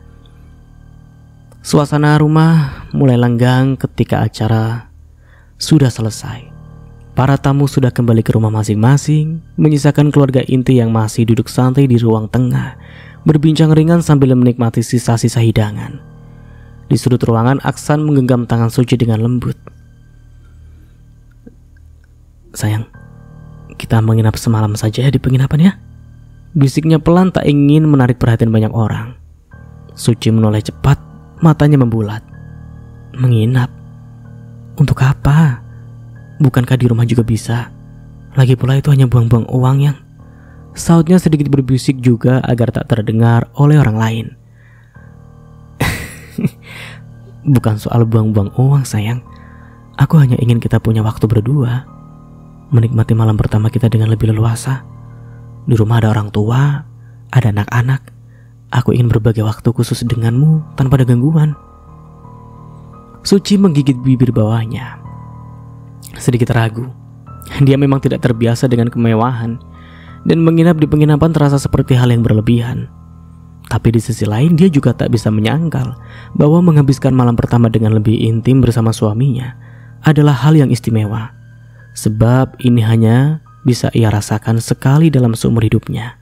Suasana rumah mulai lenggang ketika acara sudah selesai. Para tamu sudah kembali ke rumah masing-masing, menyisakan keluarga inti yang masih duduk santai di ruang tengah, berbincang ringan sambil menikmati sisa-sisa hidangan. Di sudut ruangan, Aksan menggenggam tangan Suci dengan lembut. Sayang, kita menginap semalam saja di penginapan ya? Bisiknya pelan tak ingin menarik perhatian banyak orang. Suci menoleh cepat, matanya membulat. Menginap? Untuk apa? Bukankah di rumah juga bisa? Lagi pula itu hanya buang-buang uang yang... Sautnya sedikit berbisik juga agar tak terdengar oleh orang lain. Bukan soal buang-buang uang sayang. Aku hanya ingin kita punya waktu berdua, menikmati malam pertama kita dengan lebih leluasa. Di rumah ada orang tua, ada anak-anak. Aku ingin berbagi waktu khusus denganmu tanpa ada gangguan. Suci menggigit bibir bawahnya, sedikit ragu. Dia memang tidak terbiasa dengan kemewahan, dan menginap di penginapan terasa seperti hal yang berlebihan. Tapi di sisi lain dia juga tak bisa menyangkal bahwa menghabiskan malam pertama dengan lebih intim bersama suaminya adalah hal yang istimewa. Sebab ini hanya bisa ia rasakan sekali dalam seumur hidupnya.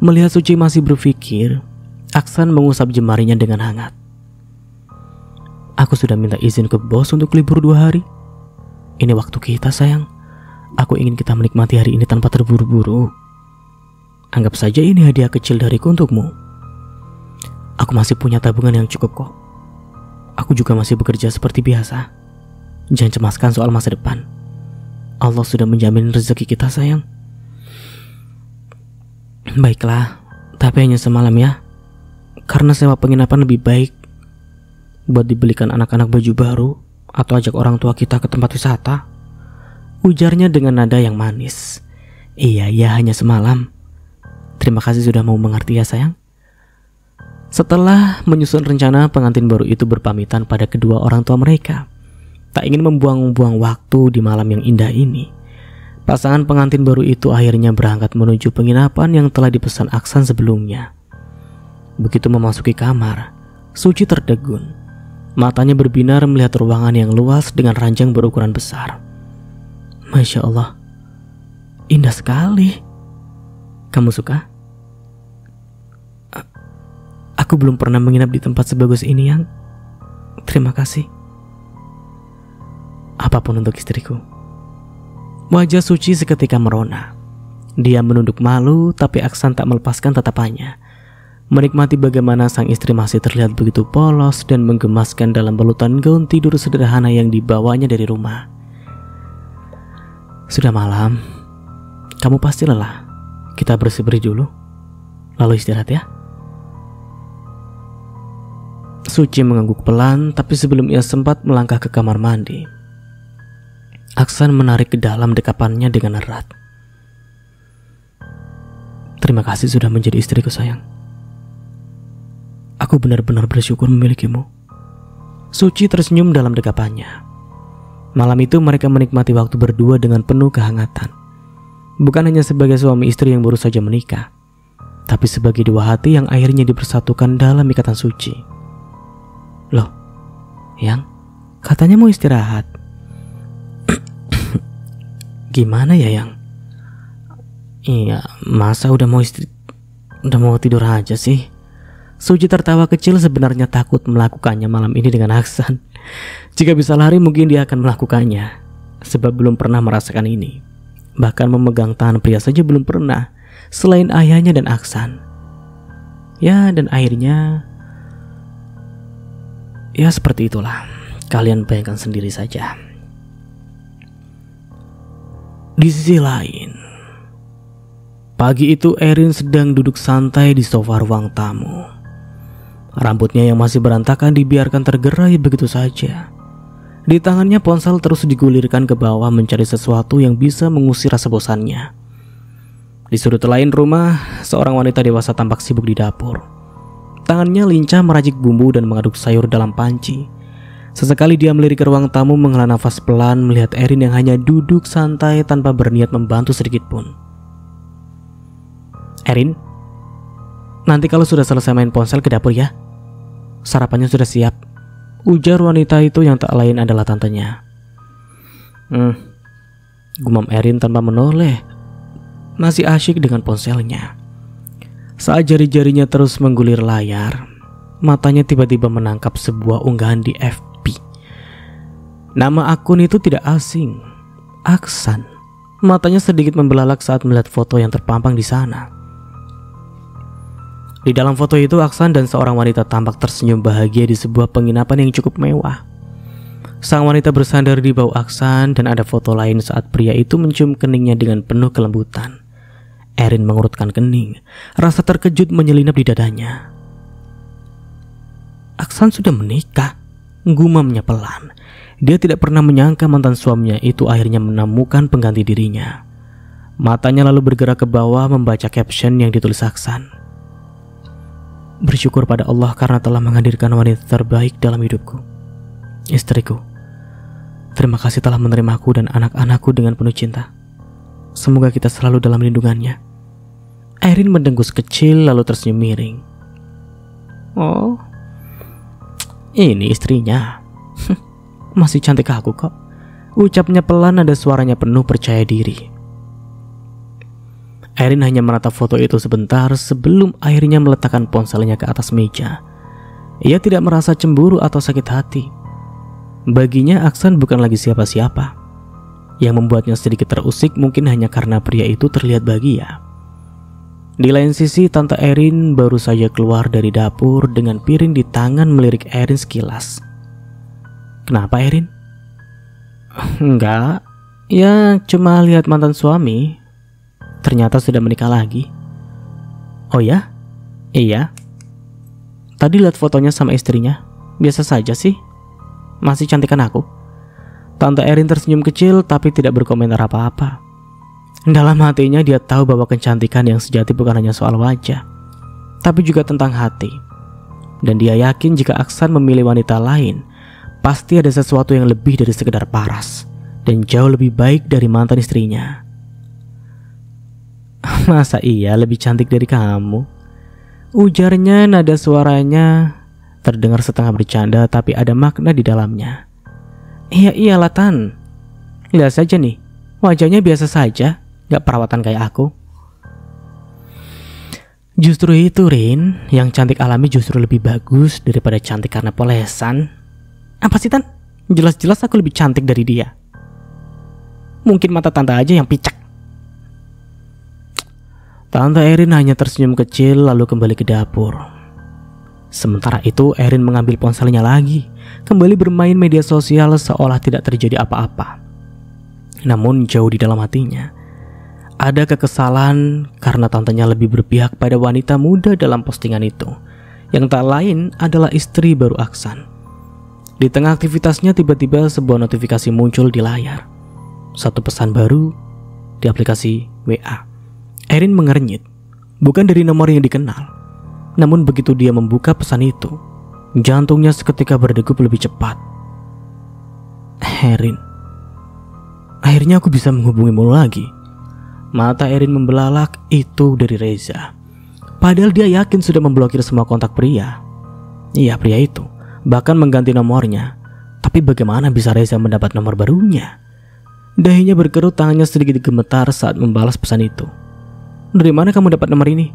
Melihat Suci masih berpikir, Aksan mengusap jemarinya dengan hangat. Aku sudah minta izin ke bos untuk libur 2 hari. Ini waktu kita sayang. Aku ingin kita menikmati hari ini tanpa terburu-buru. Anggap saja ini hadiah kecil dariku untukmu. Aku masih punya tabungan yang cukup kok. Aku juga masih bekerja seperti biasa. Jangan cemaskan soal masa depan. Allah sudah menjamin rezeki kita sayang. Baiklah, tapi hanya semalam ya. Karena sewa penginapan lebih baik buat dibelikan anak-anak baju baru atau ajak orang tua kita ke tempat wisata, ujarnya dengan nada yang manis. Iya, hanya semalam. Terima kasih sudah mau mengerti ya sayang. Setelah menyusun rencana, pengantin baru itu berpamitan pada kedua orang tua mereka. Tak ingin membuang-buang waktu di malam yang indah ini, Pasangan pengantin baru itu akhirnya berangkat menuju penginapan yang telah dipesan Aksan sebelumnya. Begitu memasuki kamar, Suci tertegun. Matanya berbinar melihat ruangan yang luas dengan ranjang berukuran besar. Masya Allah, indah sekali. Kamu suka? Aku belum pernah menginap di tempat sebagus ini, Yang. Terima kasih. Apapun untuk istriku. Wajah Suci seketika merona. Dia menunduk malu, tapi Aksan tak melepaskan tatapannya. Menikmati bagaimana sang istri masih terlihat begitu polos dan menggemaskan dalam balutan gaun tidur sederhana yang dibawanya dari rumah. Sudah malam, kamu pasti lelah. Kita bersih-bersih dulu, lalu istirahat ya. Suci mengangguk pelan, tapi sebelum ia sempat melangkah ke kamar mandi, Aksan menarik ke dalam dekapannya dengan erat. Terima kasih sudah menjadi istriku, sayang. Aku benar-benar bersyukur memilikimu. Suci tersenyum dalam dekapannya. Malam itu mereka menikmati waktu berdua dengan penuh kehangatan. Bukan hanya sebagai suami istri yang baru saja menikah, tapi sebagai dua hati yang akhirnya dipersatukan dalam ikatan suci. Loh, Yang, katanya mau istirahat. Gimana ya, Yang? Iya, masa udah mau tidur aja sih? Suci tertawa kecil, sebenarnya takut melakukannya malam ini dengan Aksan. Jika bisa lari mungkin dia akan melakukannya, sebab belum pernah merasakan ini. Bahkan memegang tangan pria saja belum pernah, selain ayahnya dan Aksan. Ya, dan akhirnya ya seperti itulah. Kalian bayangkan sendiri saja. Di sisi lain, pagi itu Erin sedang duduk santai di sofa ruang tamu. Rambutnya yang masih berantakan dibiarkan tergerai begitu saja. Di tangannya ponsel terus digulirkan ke bawah mencari sesuatu yang bisa mengusir rasa bosannya. Di sudut lain rumah, seorang wanita dewasa tampak sibuk di dapur. Tangannya lincah meracik bumbu dan mengaduk sayur dalam panci. Sesekali dia melirik ke ruang tamu menghela nafas pelan melihat Erin yang hanya duduk santai tanpa berniat membantu sedikit pun. Erin, nanti kalau sudah selesai main ponsel ke dapur ya. Sarapannya sudah siap, ujar wanita itu yang tak lain adalah tantenya. Gumam Erin tanpa menoleh. Masih asyik dengan ponselnya. Saat jari-jarinya terus menggulir layar, matanya tiba-tiba menangkap sebuah unggahan di FB. Nama akun itu tidak asing, Aksan. Matanya sedikit membelalak saat melihat foto yang terpampang di sana. Di dalam foto itu Aksan dan seorang wanita tampak tersenyum bahagia di sebuah penginapan yang cukup mewah. Sang wanita bersandar di bawah Aksan dan ada foto lain saat pria itu mencium keningnya dengan penuh kelembutan. Erin mengurutkan kening, rasa terkejut menyelinap di dadanya. Aksan sudah menikah, gumamnya pelan. Dia tidak pernah menyangka mantan suaminya itu akhirnya menemukan pengganti dirinya. Matanya lalu bergerak ke bawah membaca caption yang ditulis Aksan. Bersyukur pada Allah karena telah menghadirkan wanita terbaik dalam hidupku, istriku. Terima kasih telah menerimaku dan anak-anakku dengan penuh cinta. Semoga kita selalu dalam lindungannya. Erin mendengus kecil lalu tersenyum miring. Oh, ini istrinya. Masih cantik aku kok. Ucapnya pelan, ada suaranya penuh percaya diri. Erin hanya menatap foto itu sebentar sebelum akhirnya meletakkan ponselnya ke atas meja. Ia tidak merasa cemburu atau sakit hati. Baginya Aksan bukan lagi siapa-siapa. Yang membuatnya sedikit terusik mungkin hanya karena pria itu terlihat bahagia. Di lain sisi, Tante Erin baru saja keluar dari dapur dengan piring di tangan melirik Erin sekilas. Kenapa, Erin? Enggak, ya cuma lihat mantan suami. Ternyata sudah menikah lagi. Oh ya? Iya. Tadi lihat fotonya sama istrinya. Biasa saja sih. Masih cantikan aku. Tante Erin tersenyum kecil tapi tidak berkomentar apa-apa. Dalam hatinya dia tahu bahwa kecantikan yang sejati bukan hanya soal wajah, tapi juga tentang hati. Dan dia yakin jika Aksan memilih wanita lain, pasti ada sesuatu yang lebih dari sekedar paras dan jauh lebih baik dari mantan istrinya. Masa iya lebih cantik dari kamu? Ujarnya, nada suaranya terdengar setengah bercanda tapi ada makna di dalamnya. Iya iyalah Tan. Lihat saja nih, wajahnya biasa saja, gak perawatan kayak aku. Justru itu Rin, yang cantik alami justru lebih bagus daripada cantik karena polesan. Apa sih Tan? Jelas-jelas aku lebih cantik dari dia. Mungkin mata tante aja yang picak. Tante Erin hanya tersenyum kecil lalu kembali ke dapur. Sementara itu Erin mengambil ponselnya lagi, kembali bermain media sosial seolah tidak terjadi apa-apa. Namun jauh di dalam hatinya ada kekesalan karena tantenya lebih berpihak pada wanita muda dalam postingan itu, yang tak lain adalah istri baru Aksan. Di tengah aktivitasnya tiba-tiba sebuah notifikasi muncul di layar. Satu pesan baru di aplikasi WA. Erin mengernyit, bukan dari nomor yang dikenal. Namun begitu dia membuka pesan itu, jantungnya seketika berdegup lebih cepat. Erin, akhirnya aku bisa menghubungimu lagi. Mata Erin membelalak, itu dari Reza. Padahal dia yakin sudah memblokir semua kontak pria. Iya, pria itu bahkan mengganti nomornya. Tapi bagaimana bisa Reza mendapat nomor barunya? Dahinya berkerut, tangannya sedikit gemetar saat membalas pesan itu. Dari mana kamu dapat nomor ini?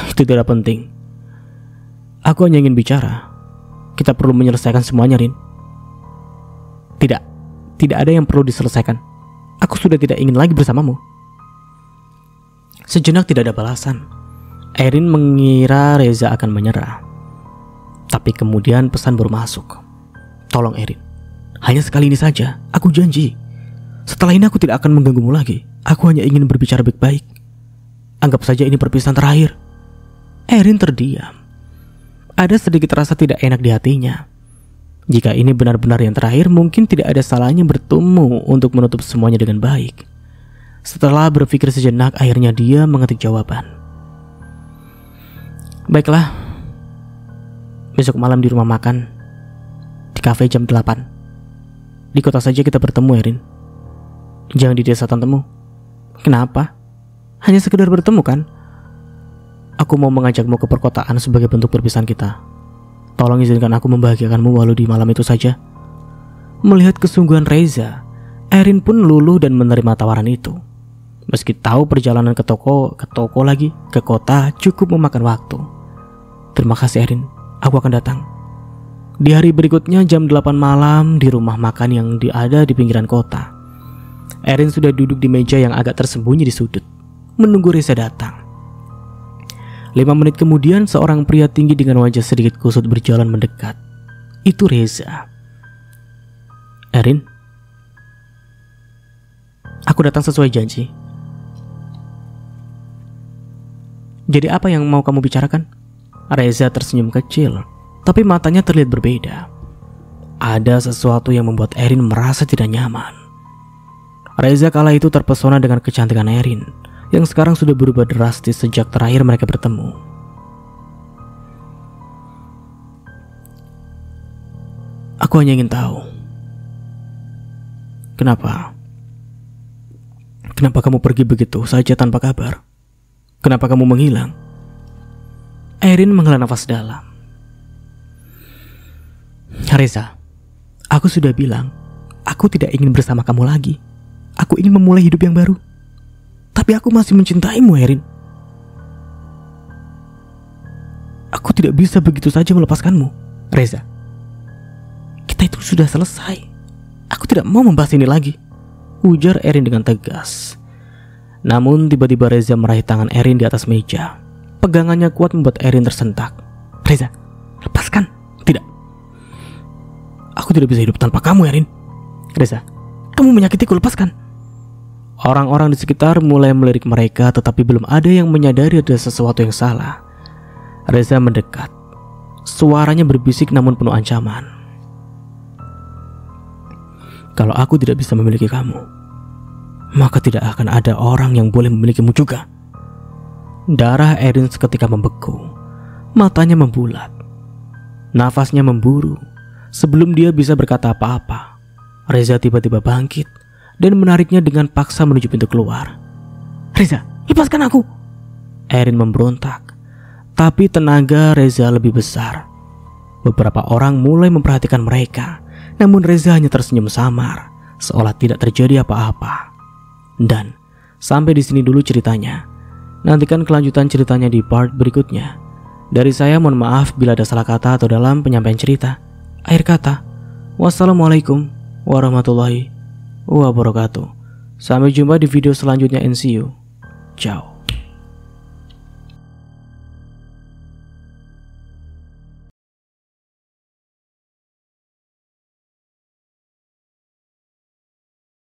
Itu tidak penting. Aku hanya ingin bicara. Kita perlu menyelesaikan semuanya, Rin. Tidak ada yang perlu diselesaikan. Aku sudah tidak ingin lagi bersamamu. Sejenak tidak ada balasan. Erin mengira Reza akan menyerah. Tapi kemudian pesan baru masuk. Tolong Erin, hanya sekali ini saja. Aku janji. Setelah ini aku tidak akan mengganggumu lagi. Aku hanya ingin berbicara baik-baik. Anggap saja ini perpisahan terakhir. Erin terdiam. Ada sedikit rasa tidak enak di hatinya. Jika ini benar-benar yang terakhir, mungkin tidak ada salahnya bertemu untuk menutup semuanya dengan baik. Setelah berpikir sejenak, akhirnya dia mengetik jawaban. Baiklah. Besok malam di rumah makan. Di kafe jam 8. Di kota saja kita bertemu, Erin. Jangan di desa tantemu. Kenapa? Hanya sekedar bertemu kan? Aku mau mengajakmu ke perkotaan sebagai bentuk perpisahan kita. Tolong izinkan aku membahagiakanmu walau di malam itu saja. Melihat kesungguhan Reza, Erin pun luluh dan menerima tawaran itu. Meski tahu perjalanan ke toko lagi, ke kota cukup memakan waktu. Terima kasih Erin, aku akan datang. Di hari berikutnya jam 8 malam di rumah makan yang ada di pinggiran kota. Erin sudah duduk di meja yang agak tersembunyi di sudut, menunggu Reza datang. 5 menit kemudian seorang pria tinggi dengan wajah sedikit kusut berjalan mendekat. Itu Reza. Erin, aku datang sesuai janji. Jadi apa yang mau kamu bicarakan? Reza tersenyum kecil, tapi matanya terlihat berbeda. Ada sesuatu yang membuat Erin merasa tidak nyaman. Reza kala itu terpesona dengan kecantikan Erin, yang sekarang sudah berubah drastis sejak terakhir mereka bertemu. Aku hanya ingin tahu, kenapa kamu pergi begitu saja tanpa kabar? Kenapa kamu menghilang? Erin menghela nafas dalam. Reza, aku sudah bilang, aku tidak ingin bersama kamu lagi. Aku ingin memulai hidup yang baru. Tapi aku masih mencintaimu, Erin. Aku tidak bisa begitu saja melepaskanmu, Reza. Kita itu sudah selesai. Aku tidak mau membahas ini lagi, ujar Erin dengan tegas. Namun tiba-tiba Reza meraih tangan Erin di atas meja. Pegangannya kuat membuat Erin tersentak. Reza, lepaskan. Tidak. Aku tidak bisa hidup tanpa kamu, Erin. Reza, kamu menyakitiku, lepaskan. Orang-orang di sekitar mulai melirik mereka, tetapi belum ada yang menyadari ada sesuatu yang salah. Reza mendekat. Suaranya berbisik namun penuh ancaman. Kalau aku tidak bisa memiliki kamu, maka tidak akan ada orang yang boleh memilikimu juga. Darah Erin seketika membeku. Matanya membulat. Nafasnya memburu. Sebelum dia bisa berkata apa-apa, Reza tiba-tiba bangkit dan menariknya dengan paksa menuju pintu keluar. Reza, lepaskan aku. Erin memberontak. Tapi tenaga Reza lebih besar. Beberapa orang mulai memperhatikan mereka, namun Reza hanya tersenyum samar, seolah tidak terjadi apa-apa. Dan sampai di sini dulu ceritanya. Nantikan kelanjutan ceritanya di part berikutnya. Dari saya mohon maaf bila ada salah kata atau dalam penyampaian cerita. Akhir kata, wassalamualaikum warahmatullahi wabarakatuh. Sampai jumpa di video selanjutnya and see you. Ciao.